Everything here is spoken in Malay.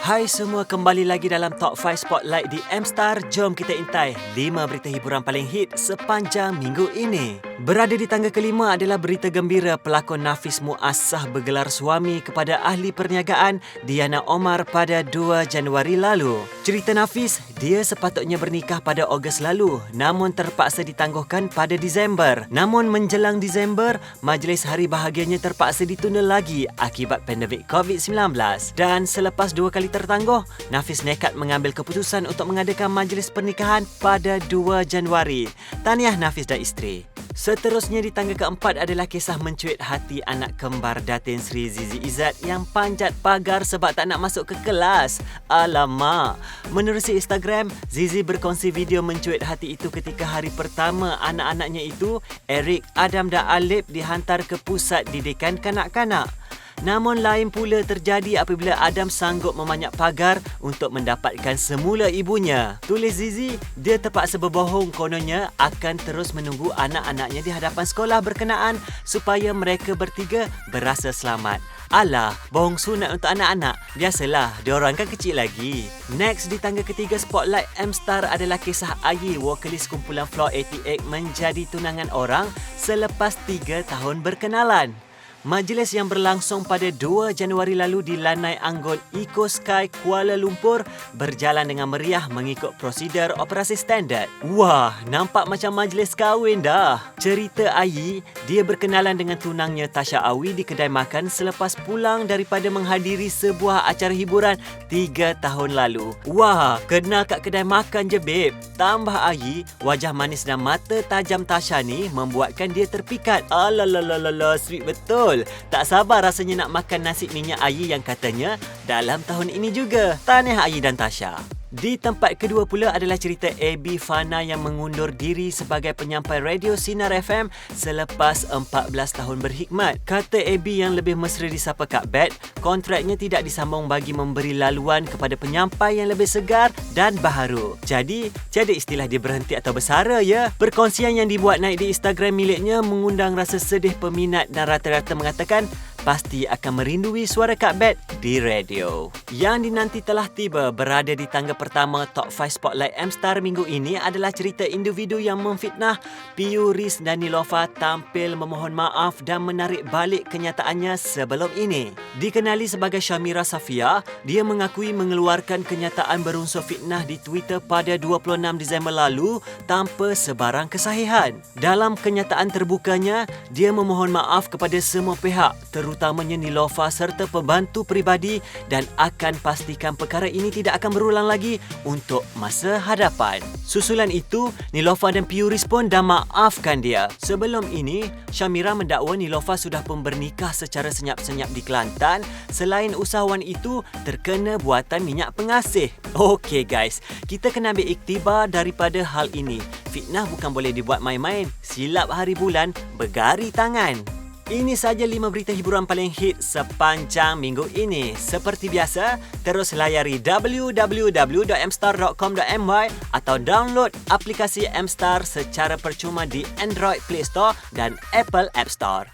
Hai semua, kembali lagi dalam Top 5 Spotlight di M-Star. Jom kita intai 5 berita hiburan paling hit sepanjang minggu ini. Berada di tangga kelima adalah berita gembira pelakon Nafis Muazzah bergelar suami kepada ahli perniagaan Diana Omar pada 2 Januari lalu. Cerita Nafis, dia sepatutnya bernikah pada Ogos lalu namun terpaksa ditangguhkan pada Disember. Namun menjelang Disember, majlis hari bahagianya terpaksa ditunda lagi akibat pandemik COVID-19. Dan selepas 2 kali tertangguh, Nafis nekat mengambil keputusan untuk mengadakan majlis pernikahan pada 2 Januari. Tahniah Nafis dan isteri. Seterusnya di tangga keempat adalah kisah mencuit hati anak kembar Datin Sri Zizi Izzat yang panjat pagar sebab tak nak masuk ke kelas. Alamak. Menerusi Instagram, Zizi berkongsi video mencuit hati itu ketika hari pertama anak-anaknya itu, Eric, Adam dan Alip dihantar ke pusat didikan kanak-kanak. Namun lain pula terjadi apabila Adam sanggup memanjat pagar untuk mendapatkan semula ibunya. Tulis Zizi, dia terpaksa berbohong kononnya akan terus menunggu anak-anaknya di hadapan sekolah berkenaan supaya mereka bertiga berasa selamat. Alah, bohong sunat untuk anak-anak. Biasalah, diorang kan kecil lagi. Next, di tangga ketiga Spotlight M-Star adalah kisah Ayi, vokalis kumpulan Floor 88 menjadi tunangan orang selepas 3 tahun berkenalan. Majlis yang berlangsung pada 2 Januari lalu di Lanai Anggun Eco Sky Kuala Lumpur berjalan dengan meriah mengikut prosedur operasi standard. Wah, nampak macam majlis kahwin dah. Cerita Ayi, dia berkenalan dengan tunangnya Tasha Awi di kedai makan selepas pulang daripada menghadiri sebuah acara hiburan 3 tahun lalu. Wah, kenal kat kedai makan je babe. Tambah Ayi, wajah manis dan mata tajam Tasha ni membuatkan dia terpikat. Alalalala, sweet betul. Tak sabar rasanya nak makan nasi minyak Ayi yang katanya dalam tahun ini juga. Tahniah Ayi dan Tasha. Di tempat kedua pula adalah cerita AB Fana yang mengundur diri sebagai penyampai radio Sinar FM selepas 14 tahun berkhidmat. Kata AB yang lebih mesra disapa Kak Bet, kontraknya tidak disambung bagi memberi laluan kepada penyampai yang lebih segar dan baharu. Jadi, tiada istilah dia berhenti atau bersara ya. Perkongsian yang dibuat naik di Instagram miliknya mengundang rasa sedih peminat dan rata-rata mengatakan pasti akan merindui suara Kak Bet di radio. Yang dinanti telah tiba. Berada di tangga pertama Top 5 Spotlight M-Star minggu ini adalah cerita individu yang memfitnah Piyu Riz dan Nilofa tampil memohon maaf dan menarik balik kenyataannya sebelum ini. Dikenali sebagai Syamira Safia, dia mengakui mengeluarkan kenyataan berunsur fitnah di Twitter pada 26 Disember lalu tanpa sebarang kesahihan. Dalam kenyataan terbukanya, dia memohon maaf kepada semua pihak, terutamanya Nilofa serta pembantu peribadi dan akan pastikan perkara ini tidak akan berulang lagi untuk masa hadapan. Susulan itu, Nilofa dan Piyu Riz pun dah maafkan dia. Sebelum ini, Syamira mendakwa Nilofa sudah pun bernikah secara senyap-senyap di Kelantan selain usahawan itu terkena buatan minyak pengasih. Okey guys, kita kena ambil iktibar daripada hal ini. Fitnah bukan boleh dibuat main-main. Silap hari bulan, bergari tangan. Ini saja 5 berita hiburan paling hit sepanjang minggu ini. Seperti biasa, terus layari www.mstar.com.my atau download aplikasi M-Star secara percuma di Android Play Store dan Apple App Store.